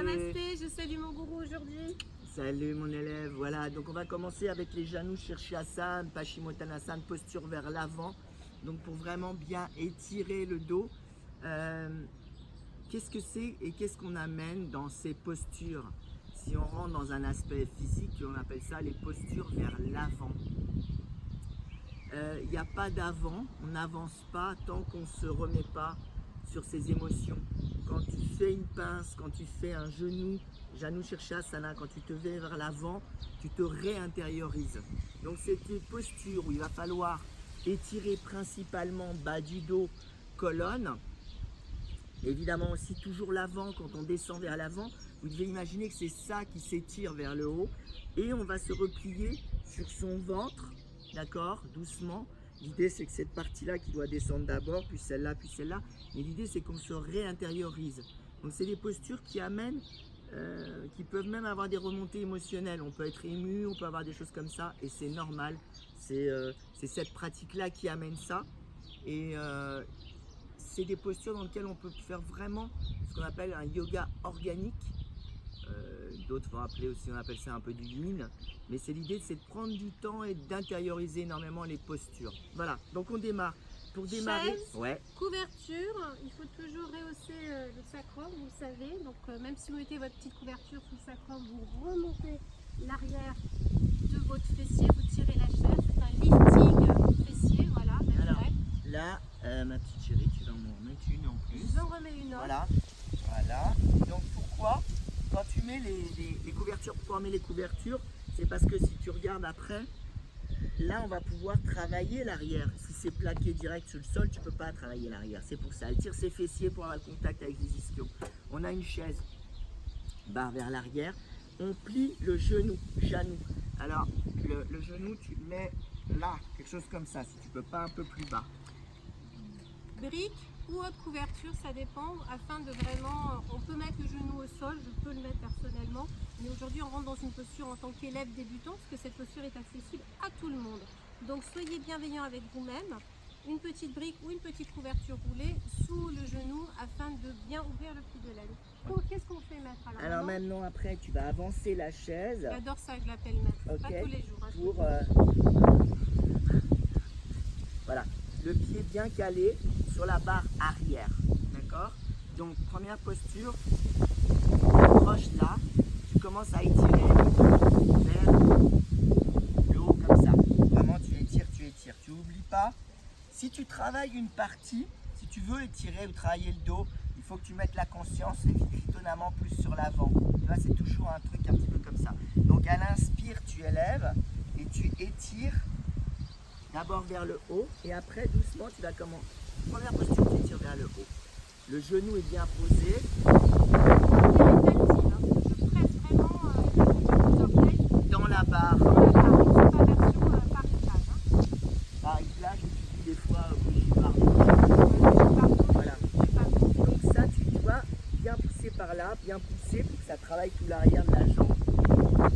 Namasté, je salue mon gourou aujourd'hui. Salut mon élève, voilà, donc on va commencer avec les Janu Shirshasana, Paschimottanasana, posture vers l'avant. Donc pour vraiment bien étirer le dos. Qu'est-ce que c'est et qu'est-ce qu'on amène dans ces postures? Si on rentre dans un aspect physique, on appelle ça les postures vers l'avant. Il n'y a pas d'avant, on n'avance pas tant qu'on ne se remet pas sur ses émotions. Quand tu fais une pince, quand tu fais un genou, Janu Shirshasana, quand tu te mets vers l'avant, tu te réintériorises. Donc c'est une posture où il va falloir étirer principalement bas du dos, colonne. Évidemment aussi toujours l'avant, quand on descend vers l'avant, vous devez imaginer que c'est ça qui s'étire vers le haut. Et on va se replier sur son ventre, d'accord, doucement. L'idée c'est que cette partie-là qui doit descendre d'abord, puis celle-là, puis celle-là. Mais l'idée c'est qu'on se réintériorise. Donc c'est des postures qui amènent, qui peuvent même avoir des remontées émotionnelles. On peut être ému, on peut avoir des choses comme ça, et c'est normal. C'est cette pratique-là qui amène ça. Et c'est des postures dans lesquelles on peut faire vraiment ce qu'on appelle un yoga organique. D'autres vont appeler aussi, on appelle ça un peu du yin. Mais c'est l'idée, c'est de prendre du temps et d'intérioriser énormément les postures. Voilà, donc on démarre. Pour démarrer, Chaise, ouais. couverture, il faut toujours rehausser le sacrum, vous le savez. Donc même si vous mettez votre petite couverture sous le sacrum, vous remontez l'arrière de votre fessier, vous tirez la chaise, c'est un lifting fessier, voilà. Alors, là, ma petite chérie, tu vas m'en remettre une en plus. Je vous en remets une autre. Voilà, voilà. Donc pourquoi, quand tu mets les couvertures, pourquoi on met les couvertures? C'est parce que si tu regardes après, là on va pouvoir travailler l'arrière. Si c'est plaqué direct sur le sol, tu ne peux pas travailler l'arrière. C'est pour ça. Elle tire ses fessiers pour avoir le contact avec les ischios. On a une chaise, barre vers l'arrière. On plie le genou, Janu. Alors le genou, tu le mets là, quelque chose comme ça, si tu ne peux pas un peu plus bas. Brique ou autre couverture, ça dépend, afin de vraiment, on peut mettre le genou au sol, je peux le mettre personnellement, mais aujourd'hui on rentre dans une posture en tant qu'élève débutant, parce que cette posture est accessible à tout le monde. Donc soyez bienveillants avec vous-même, une petite brique ou une petite couverture roulée sous le genou, afin de bien ouvrir le pli de l'aile. Donc qu'est-ce qu'on fait, maître? Alors maintenant, après, tu vas avancer la chaise. J'adore ça, je l'appelle maître, Ok. pas tous les jours. Hein, Pour voilà, le pied bien calé sur la barre arrière, d'accord? Donc première posture, tu approches là, tu commences à étirer vers le haut comme ça. Vraiment tu étires, tu n'oublies pas. Si tu travailles une partie, si tu veux étirer ou travailler le dos, il faut que tu mettes la conscience étonnamment plus sur l'avant. Tu vois, c'est toujours un truc un petit peu comme ça. Donc à l'inspire, tu élèves et tu étires d'abord vers le haut et après doucement tu vas commencer. Première posture, tu étires vers le haut. Le genou est bien posé. je presse vraiment les orteils Dans la barre. dans la barre, c'est pas version par étage. Par là, j'utilise des fois bougie par. Voilà. Donc ça, tu dois bien pousser par là, bien pousser pour que ça travaille tout l'arrière de la jambe.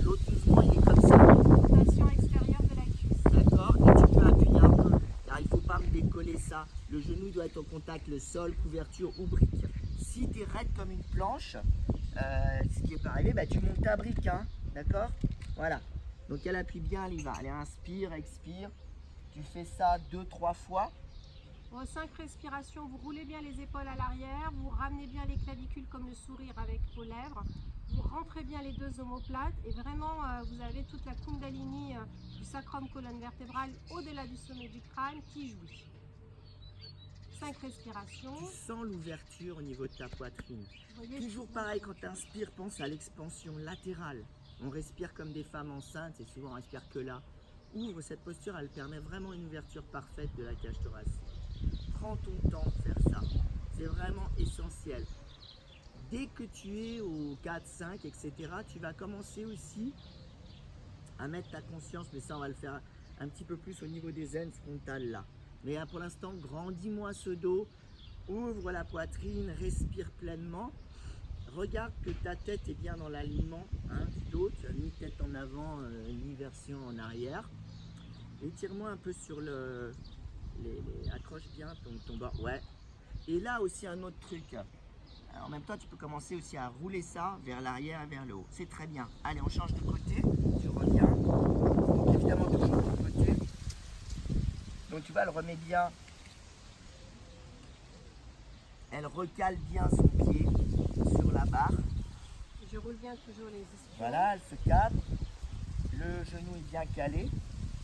L'autre mouvement, il est comme ça. Rotation extérieure de la cuisse. D'accord? Et tu peux appuyer un peu. Car il ne faut pas me décoller ça. Le genou doit être au contact, le sol, couverture ou brique. Si tu es raide comme une planche, ce qui n'est pas arrivé, bah, tu montes ta brique. Hein? D'accord? Voilà. Donc elle appuie bien, elle y va. Allez, inspire, expire. Tu fais ça 2-3 fois. Vos 5 respirations, vous roulez bien les épaules à l'arrière, vous ramenez bien les clavicules comme le sourire avec vos lèvres, vous rentrez bien les deux omoplates et vraiment vous avez toute la kundalini du sacrum colonne vertébrale au-delà du sommet du crâne qui jouit. 5 respirations. Tu sens l'ouverture au niveau de ta poitrine. Voyez, Toujours pareil, quand tu inspires, pense à l'expansion latérale. On respire comme des femmes enceintes et souvent on respire que là. Ouvre cette posture, elle permet vraiment une ouverture parfaite de la cage thoracique. Prends ton temps de faire ça. C'est vraiment essentiel. Dès que tu es au 4, 5, etc., tu vas commencer aussi à mettre ta conscience, mais ça on va le faire un petit peu plus au niveau des aines frontales là. Mais pour l'instant, grandis-moi ce dos, ouvre la poitrine, respire pleinement. Regarde que ta tête est bien dans l'alignement du dos, tu as ni tête en avant, ni version en arrière. Étire-moi un peu sur accroche bien ton bas, ouais. Et là aussi un autre truc, En même temps, tu peux commencer aussi à rouler ça vers l'arrière et vers le haut. C'est très bien. Allez, on change de côté. Tu reviens. Donc évidemment, toujours de côté. Donc tu vois, elle remet bien. Elle recale bien son pied sur la barre. Je roule bien toujours les ischions. Voilà, elle se cadre. Le genou est bien calé.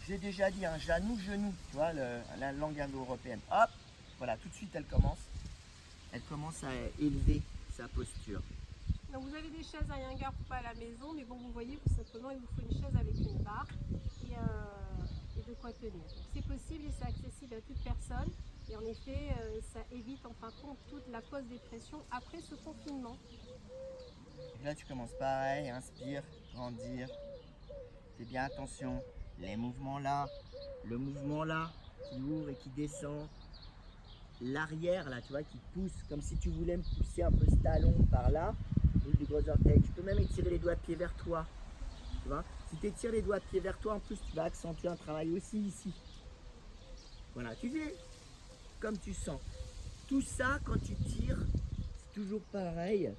J'ai déjà dit un genou, tu vois, la langue indo-européenne. Hop, voilà, tout de suite elle commence à élever sa posture. Donc vous avez des chaises à Yangar pas à la maison, mais bon, vous voyez, tout simplement, il vous faut une chaise avec une barre et de quoi tenir. Donc c'est possible et c'est accessible à toute personne. Et en effet, ça évite en fin de compte toute la post-dépression après ce confinement. Et là tu commences pareil, inspire, grandir. Fais bien attention, les mouvements là, le mouvement là, qui ouvre et qui descend. L'arrière là, tu vois, qui pousse, comme si tu voulais me pousser un peu ce talon par là, boule du gros orteil. Tu peux même étirer les doigts de pied vers toi. Tu vois, si tu étires les doigts de pied vers toi, en plus tu vas accentuer un travail aussi ici. Voilà, tu fais comme tu sens. Tout ça, quand tu tires, c'est toujours pareil.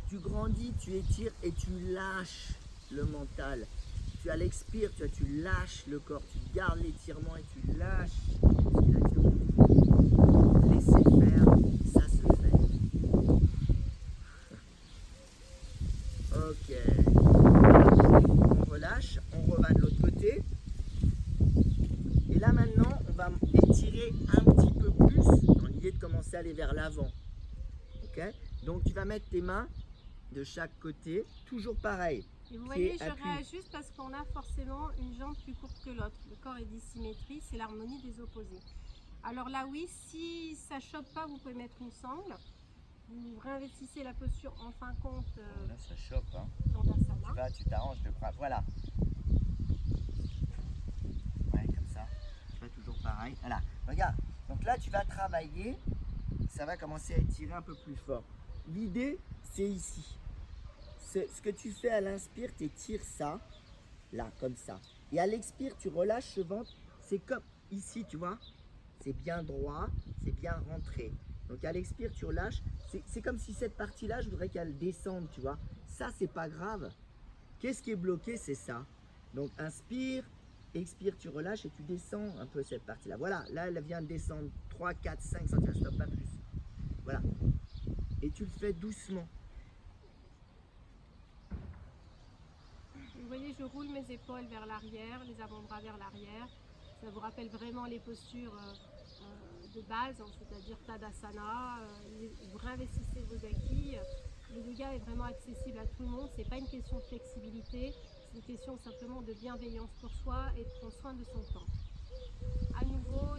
Tu grandis, tu étires et tu lâches le mental. Tu à l'expire, tu lâches le corps, tu gardes l'étirement et tu lâches l'expiration. Laissez faire, ça se fait. Ok. On relâche, on revient de l'autre côté. Et là maintenant, on va étirer un petit peu plus dans l'idée de commencer à aller vers l'avant. Ok. Donc tu vas mettre tes mains de chaque côté, toujours pareil. Et vous voyez, je réajuste parce qu'on a forcément une jambe plus courte que l'autre. Le corps est dissymétrie, c'est l'harmonie des opposés. Alors là, oui, si ça ne chope pas, vous pouvez mettre une sangle. Vous réinvestissez la posture en fin de compte. Là, ça chope. Hein. Dans Dasana. Tu t'arranges de bras. Voilà. Ouais, comme ça. Tu fais toujours pareil. Voilà. Regarde. Donc là, tu vas travailler. Ça va commencer à étirer un peu plus fort. L'idée, c'est ici. Ce que tu fais à l'inspire, tu étires ça, là, comme ça. Et à l'expire, tu relâches ce ventre. C'est comme ici, tu vois. C'est bien droit, c'est bien rentré. Donc à l'expire, tu relâches. C'est comme si cette partie-là, je voudrais qu'elle descende, tu vois. Ça, c'est pas grave. Qu'est-ce qui est bloqué? C'est ça. Donc inspire, expire, tu relâches et tu descends un peu cette partie-là. Voilà, là, elle vient de descendre 3, 4, 5 cm, stop, pas plus. Voilà. Et tu le fais doucement. Vous voyez, je roule mes épaules vers l'arrière, les avant-bras vers l'arrière. Ça vous rappelle vraiment les postures de base, hein, c'est-à-dire Tadasana. Vous réinvestissez vos acquis. Le yoga est vraiment accessible à tout le monde. C'est pas une question de flexibilité, c'est une question simplement de bienveillance pour soi et de prendre soin de son temps. À nouveau,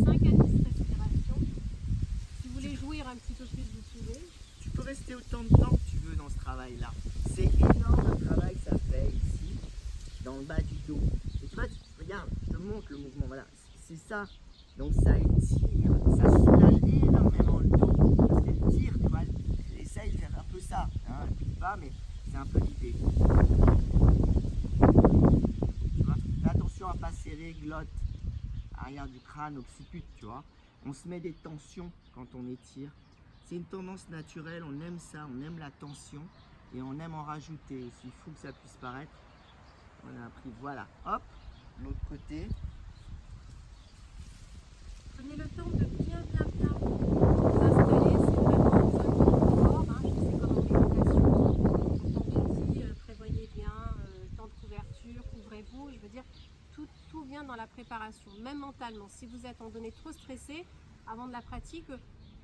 5 à 10 respirations. Si vous voulez jouir un petit peu plus, vous pouvez. Tu peux rester autant de temps que tu veux dans ce travail-là. C'est énorme le travail que ça fait ici, dans le bas du dos. Et tu vois, regarde, je te montre le mouvement, voilà, c'est ça. Donc ça étire, ça soulage énormément le dos, parce qu'elle tire, tu vois, elle essaye de faire un peu ça. Hein, elle ne pas, mais c'est un peu l'idée. Tu vois, fais attention à ne pas serrer glotte, arrière du crâne, occiput, tu vois. On se met des tensions quand on étire. C'est une tendance naturelle, on aime ça, on aime la tension et on aime en rajouter aussi. Il faut que ça puisse paraître. On a appris, voilà, hop, l'autre côté. Prenez le temps de bien vous installer, c'est vraiment en zone de confort, hein. C'est comme en méditation. Quand on dit prévoyez bien temps de couverture, couvrez-vous, je veux dire, tout vient dans la préparation, même mentalement. Si vous êtes en donné trop stressé, avant de la pratique,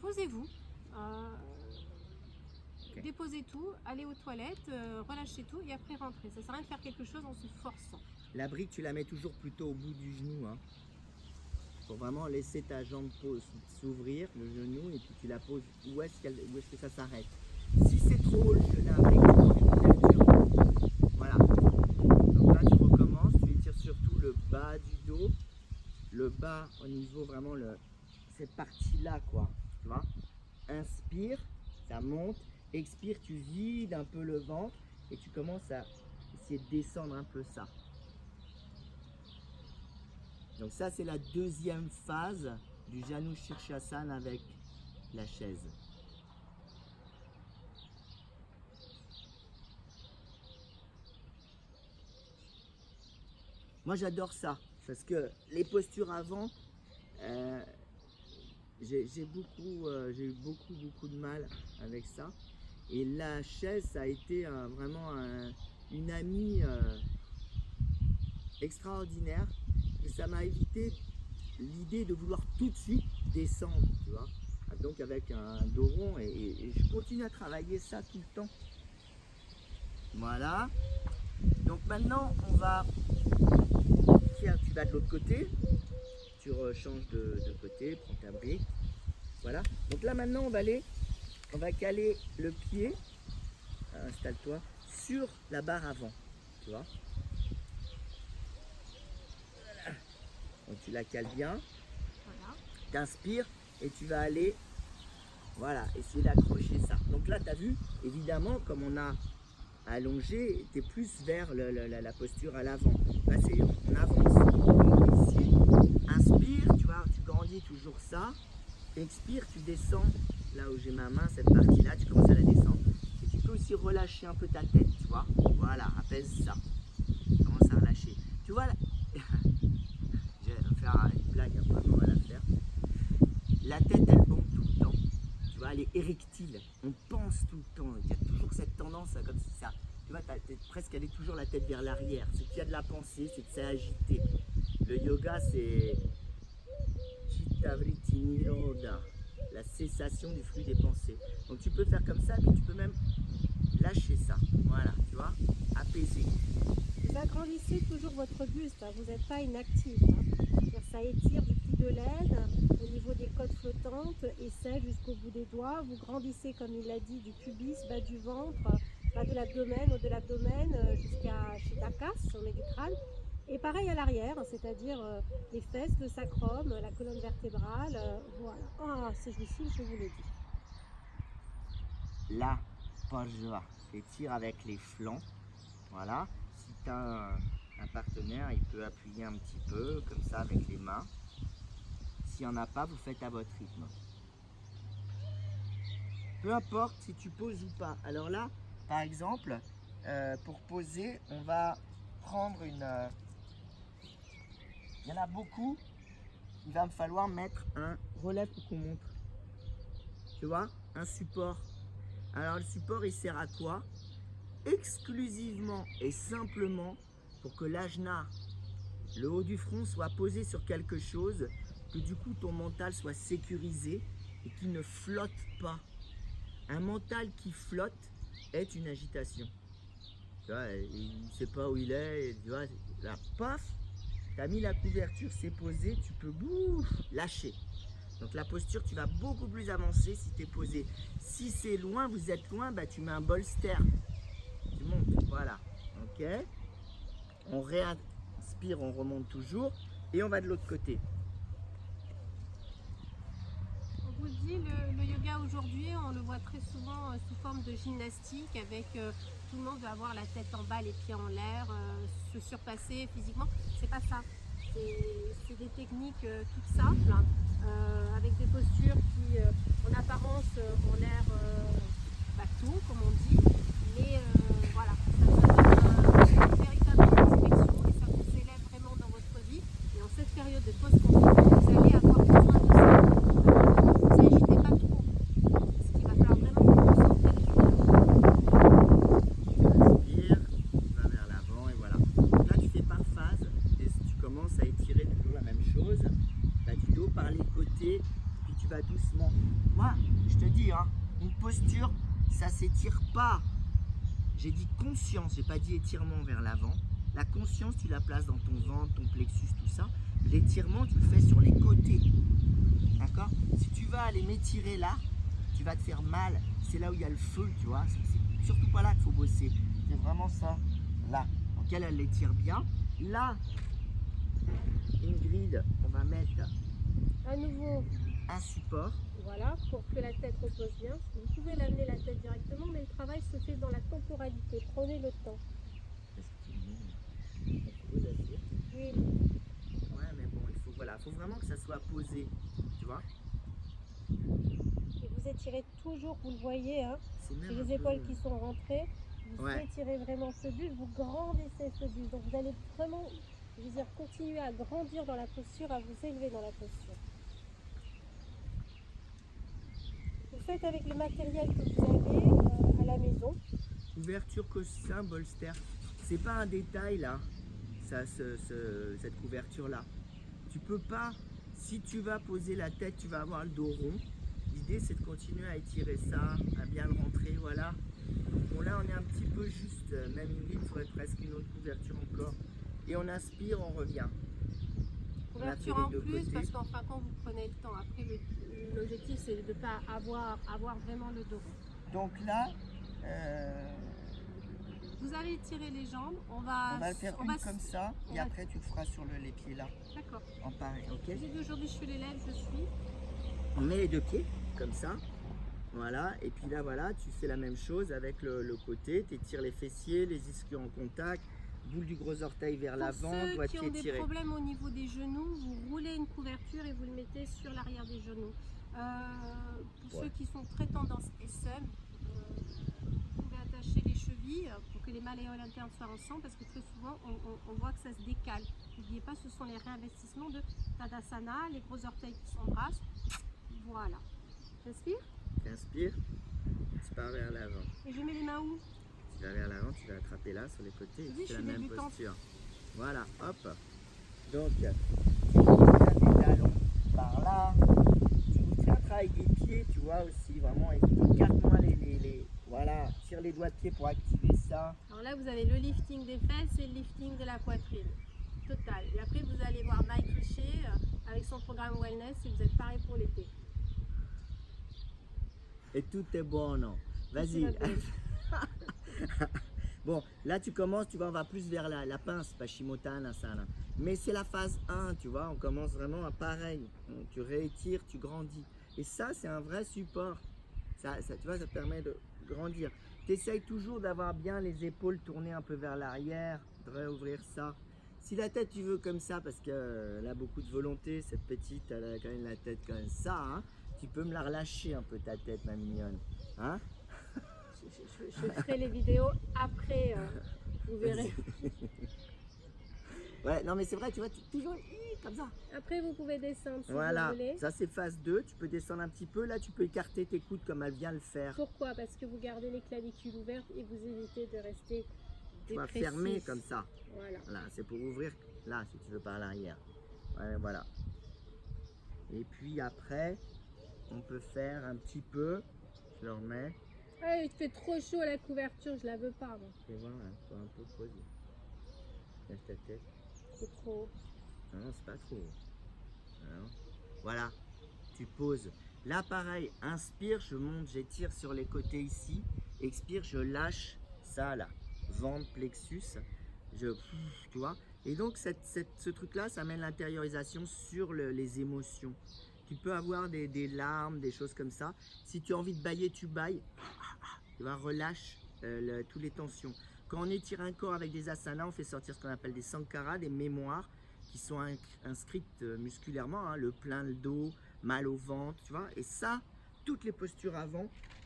posez-vous. Déposez tout, allez aux toilettes, relâchez tout et après rentrez. Ça ne sert à rien de faire quelque chose en se forçant. La brique, tu la mets toujours plutôt au bout du genou. Hein, pour vraiment laisser ta jambe s'ouvrir, le genou, et puis tu la poses où est-ce que ça s'arrête. Si c'est trop haut, la brique, tu prends une couverture. Voilà. Donc là, tu recommences, tu étires surtout le bas du dos, le bas au niveau vraiment cette partie-là, quoi. Tu vois? Inspire, ça monte. Expire, tu vides un peu le ventre et tu commences à essayer de descendre un peu ça. Donc ça, c'est la deuxième phase du Janu Shirshasana avec la chaise. Moi j'adore ça, parce que les postures avant, j'ai eu beaucoup de mal avec ça. Et la chaise, ça a été vraiment une amie extraordinaire. Et ça m'a évité l'idée de vouloir tout de suite descendre, tu vois. Donc avec un dos rond, et je continue à travailler ça tout le temps. Voilà. Donc maintenant, on va... Tiens, tu vas de l'autre côté. Tu rechanges de côté, prends ta brique. Voilà. Donc là maintenant, on va caler le pied, installe-toi, sur la barre avant, tu vois. Voilà. Donc tu la cales bien, Voilà. t'inspires et tu vas aller, voilà, essayer d'accrocher ça. Donc là, tu as vu, évidemment, comme on a allongé, tu es plus vers la posture à l'avant. Là, c'est on avance. Donc ici, inspire, tu vois, tu grandis toujours ça. Expire, tu descends là où j'ai ma main, cette partie-là, tu commences à la descendre. Et tu peux aussi relâcher un peu ta tête, tu vois. Voilà, apaise ça. Commence à relâcher. Tu vois, là... je vais faire une blague un peu, on va la faire. La tête, elle bombe tout le temps. Tu vois, elle est érectile. On pense tout le temps. Il y a toujours cette tendance, comme si ça... Tu vois, presque, elle est toujours la tête vers l'arrière. C'est qu'il y a de la pensée, c'est que c'est agité. Le yoga, c'est... Chittavriti Nirodha, la cessation du flux des pensées. Donc tu peux faire comme ça, mais tu peux même lâcher ça. Voilà, tu vois, apaiser. Vous agrandissez toujours votre buste, hein. Vous n'êtes pas inactif. Hein. Ça étire du pli de l'aine au niveau des côtes flottantes et c'est jusqu'au bout des doigts. Vous grandissez, comme il l'a dit, du pubis, bas du ventre, bas de l'abdomen, haut de l'abdomen, jusqu'à Chittakas, sommet du crâne. Et pareil à l'arrière, c'est-à-dire les fesses, le sacrum, la colonne vertébrale. Voilà. Ah, c'est jouissif, je vous le dis. Là, Parjva, étire avec les flancs. Voilà. Si tu as un partenaire, il peut appuyer un petit peu, comme ça, avec les mains. S'il n'y en a pas, vous faites à votre rythme. Peu importe si tu poses ou pas. Alors là, par exemple, pour poser, on va prendre une... il y en a beaucoup. Il va me falloir mettre un relève pour qu'on montre. Tu vois, un support. Alors le support, il sert à quoi? Exclusivement et simplement pour que l'ajna, le haut du front, soit posé sur quelque chose, que du coup ton mental soit sécurisé et qu'il ne flotte pas. Un mental qui flotte est une agitation. Tu vois, il ne sait pas où il est, et tu vois, là, paf, tu as mis la couverture, c'est posé, tu peux lâcher. Donc la posture, tu vas beaucoup plus avancer si tu es posé. Si c'est loin, vous êtes loin, bah, tu mets un bolster. Tu montes, voilà. Ok. On réinspire, on remonte toujours et on va de l'autre côté. On vous le dit, le yoga aujourd'hui, on le voit très souvent sous forme de gymnastique avec tout le monde veut avoir la tête en bas, les pieds en l'air, se surpasser physiquement. C'est pas ça. C'est des techniques toutes simples, avec des postures qui, en apparence, ont l'air bateau, comme on dit, mais voilà, ça donne une véritable introspection et ça vous élève vraiment dans votre vie. Et en cette période de post-confinement, vous allez avoir besoin de ça. Ne vous agitez pas trop, parce qu'il va falloir vraiment vous concentrer dessus. Inspire, tu vas vers l'avant et voilà. Donc là, tu fais par phase et tu commences à étirer toujours la même chose. Bas du dos par les côtés, puis tu vas doucement. Moi, je te dis, hein, une posture, ça s'étire pas. J'ai dit conscience, j'ai pas dit étirement vers l'avant. La conscience, tu la places dans ton ventre, ton plexus, tout ça. L'étirement, tu le fais sur les côtés. D'accord? Si tu vas aller m'étirer là, tu vas te faire mal. C'est là où il y a le feu, tu vois. C'est surtout pas là qu'il faut bosser. C'est vraiment ça, là. Donc elle l'étire bien. Là, Ingrid, on va mettre À nouveau, un support. voilà, pour que la tête repose bien. Vous pouvez l'amener la tête directement, mais le travail se fait dans la temporalité. Prenez le temps. Oui. Oui. Ouais, mais bon, il faut, voilà, faut vraiment que ça soit posé, tu vois. Et vous étirez toujours, vous le voyez, hein, C'est même et un les épaules peu- qui sont rentrées. Vous Ouais. étirez vraiment ce buste, vous grandissez ce buste. Donc vous allez vraiment, je veux dire, continuer à grandir dans la posture, à vous élever dans la posture. Vous faites avec le matériel que vous avez à la maison. Couverture cossin bolster. C'est pas un détail là, ça, cette couverture là. Tu peux pas, si tu vas poser la tête, tu vas avoir le dos rond. L'idée c'est de continuer à étirer ça, à bien le rentrer, voilà. Bon là on est un petit peu juste, même il faudrait presque une autre couverture encore. Et on inspire, on revient. Couverture les en deux plus, côtés. parce qu'en fin de compte, vous prenez le temps. Après, l'objectif, c'est de ne pas avoir vraiment le dos rond. Donc là, Vous allez étirer les jambes. On on va le faire on une va- comme ça, on et va- après tu le feras sur les pieds là, D'accord. en pareil, ok? J'ai dit aujourd'hui, je suis l'élève, je suis. On met les deux pieds, comme ça. Voilà, et puis là, voilà, tu fais la même chose avec le côté. Tu étires les fessiers, les ischios en contact, boule du gros orteil vers Pour l'avant, ceux qui doigtier ont des tiré. problèmes au niveau des genoux, vous roulez une couverture et vous le mettez sur l'arrière des genoux. Pour Ouais. ceux qui sont très tendance SM, vous pouvez attacher les chevilles pour que les malléoles internes soient ensemble, parce que très souvent on voit que ça se décale. N'oubliez pas, ce sont les réinvestissements de Tadasana, les gros orteils qui s'embrassent. Voilà. J'inspire Inspire, tu pars vers l'avant. et je mets les mains où? Tu vas vers l'avant, tu vas attraper là sur les côtés, et Je tu dis, fais je la suis même débutante. posture. Voilà, hop. Donc, tu tiens tes talons par là. Tu fais un travail des pieds, tu vois aussi, vraiment. Écarte-moi voilà, tire les doigts de pied pour activer ça. Alors là, vous avez le lifting des fesses et le lifting de la poitrine. Total. Et après, vous allez voir Mike Richer avec son programme Wellness et vous êtes pareil pour l'été. Et tout est bon, non? Vas-y. Tout va bien. Bon, là tu commences, tu vois, on va plus vers la pince, Paschimottanasana, ça là. Mais c'est la phase 1, tu vois, on commence vraiment à pareil. Tu réétires, tu grandis. Et ça, c'est un vrai support. Ça, tu vois, ça te permet de grandir. Tu essayes toujours d'avoir bien les épaules tournées un peu vers l'arrière, de réouvrir ça. Si la tête tu veux comme ça, parce qu'elle a beaucoup de volonté, cette petite, elle a quand même la tête comme ça, hein, tu peux me la relâcher un peu ta tête, ma mignonne. Hein? Je ferai les vidéos après, vous verrez. Ouais, non mais c'est vrai, tu vois, toujours comme ça. Après, vous pouvez descendre si Voilà, vous voulez. ça c'est phase 2, tu peux descendre un petit peu, là tu peux écarter tes coudes comme elle vient le faire. Pourquoi? Parce que vous gardez les clavicules ouvertes et vous évitez de rester Tu vas dépressif. fermer comme ça. Voilà. Voilà, c'est pour ouvrir là si tu veux par l'arrière. Ouais, voilà. Et puis après, on peut faire un petit peu, je le remets, Ah, il fait trop chaud à la couverture, je la veux pas, moi. tu vois, hein, faut un peu poser. Lève ta tête. C'est trop. Non, c'est pas trop. Alors, voilà, tu poses. Là, pareil, inspire, je monte, j'étire sur les côtés ici. Expire, je lâche ça là. Ventre, plexus. Tu vois. Et donc, ce truc-là, ça amène l'intériorisation sur les émotions. Tu peux avoir des larmes, des choses comme ça. Si tu as envie de bailler, tu bailles. Tu vois, relâche toutes les tensions. Quand on étire un corps avec des asanas, on fait sortir ce qu'on appelle des sankaras, des mémoires qui sont inscrites musculairement, hein, le plein le dos, mal au ventre, tu vois. Et ça, toutes les postures avant,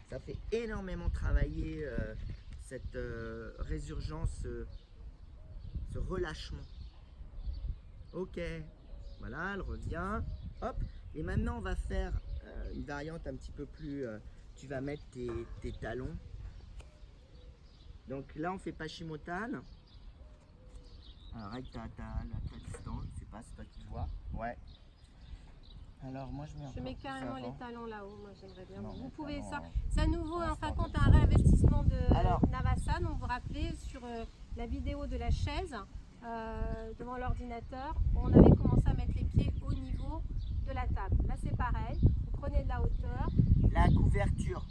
ça fait énormément travailler cette résurgence, ce relâchement. Ok, voilà, elle revient. Hop, et maintenant on va faire une variante un petit peu plus... tu vas mettre tes talons. Donc là, on fait Paschimottanasana. Alors, avec ta distance, je sais pas si toi tu vois. Ouais. Alors, moi, je mets Je mets encore carrément plus avant. les talons là-haut, moi j'aimerais bien. Non, Vous mais pouvez talons, ça. C'est à nouveau, en fin de instant, compte, un réinvestissement de Alors. Navasana. Donc vous vous rappelez sur la vidéo de la chaise devant l'ordinateur, on avait commencé à mettre les pieds au niveau de la table. Là c'est pareil, vous prenez de la hauteur. La couverture,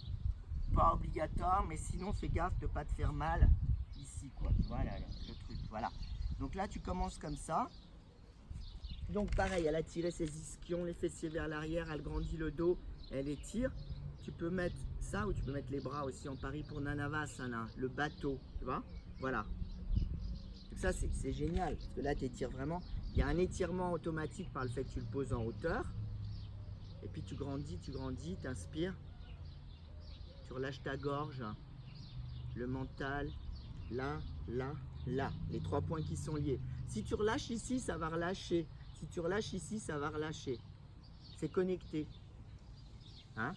pas obligatoire, mais sinon, fais gaffe de ne pas te faire mal ici, quoi. Tu vois, là, le truc, voilà. Donc là, tu commences comme ça. Donc pareil, elle a tiré ses ischions, les fessiers vers l'arrière, elle grandit le dos, elle étire. Tu peux mettre ça ou tu peux mettre les bras aussi en pari pour Nanavasana, le bateau, tu vois. Voilà. Donc ça, c'est génial, parce que là, tu étires vraiment. Il y a un étirement automatique par le fait que tu le poses en hauteur. Et puis tu grandis, t'inspires. Tu relâches ta gorge, le mental, là, là, là. Les 3 points qui sont liés. Si tu relâches ici, ça va relâcher. Si tu relâches ici, ça va relâcher. C'est connecté. Hein?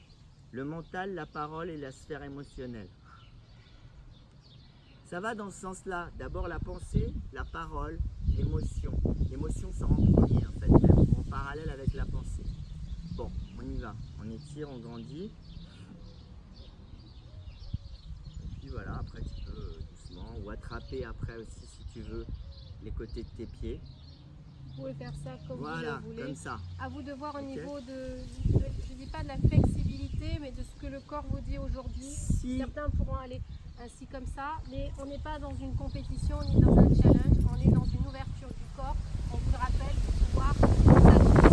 Le mental, la parole et la sphère émotionnelle. Ça va dans ce sens-là. D'abord la pensée, la parole, l'émotion. L'émotion sort en premier en fait, même en parallèle avec la pensée. Bon, on y va. On étire, on grandit. Et puis voilà, après tu peux doucement ou attraper après aussi si tu veux les côtés de tes pieds. Vous pouvez faire ça comme Voilà, vous le voulez. comme ça. À vous de voir au Ok. niveau je dis pas de la flexibilité, mais de ce que le corps vous dit aujourd'hui. Si, Certains pourront aller ainsi comme ça, mais on n'est pas dans une compétition ni dans un challenge, on est dans une ouverture du corps. On vous le rappelle pour pouvoir s'adapter.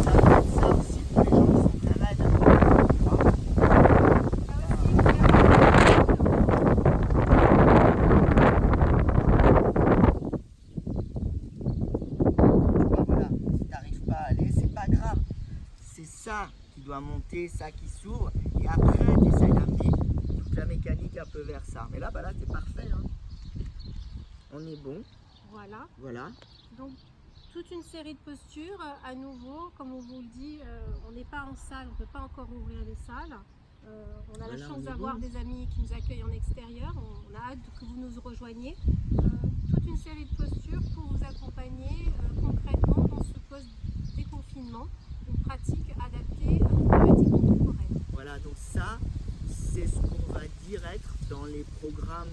ça aussi pour les gens qui sont très raides. Là aussi, vous faites Voilà, si tu n'arrives pas à aller, c'est pas grave. C'est ça qui doit monter, ça qui s'ouvre. Et après, tu essaies d'amener toute la mécanique un peu vers ça. Mais là, bah là, c'est parfait. Hein. On est bon. voilà. Voilà. Donc, toute une série de postures. À nouveau, comme on vous le dit, on n'est pas en salle, on ne peut pas encore ouvrir les salles. On a la Voilà, on chance est d'avoir bon. des amis qui nous accueillent en extérieur. On a hâte que vous nous rejoigniez. Toute une série de postures pour vous accompagner concrètement dans ce post-déconfinement. Une pratique adaptée aux problématiques contemporaines. Voilà, donc ça, c'est ce qu'on va dire être dans les programmes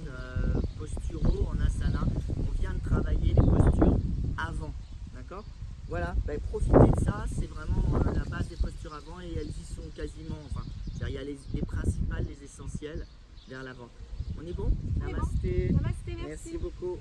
posturaux en asana. On vient de travailler les postures avant, d'accord? Voilà, ben, profitez de ça, c'est vraiment la base des postures avant et elles y sont quasiment, enfin, c'est-à-dire il y a les principales, les essentielles vers l'avant. On est bon? On est bon. Namasté. Namasté, merci. Merci beaucoup.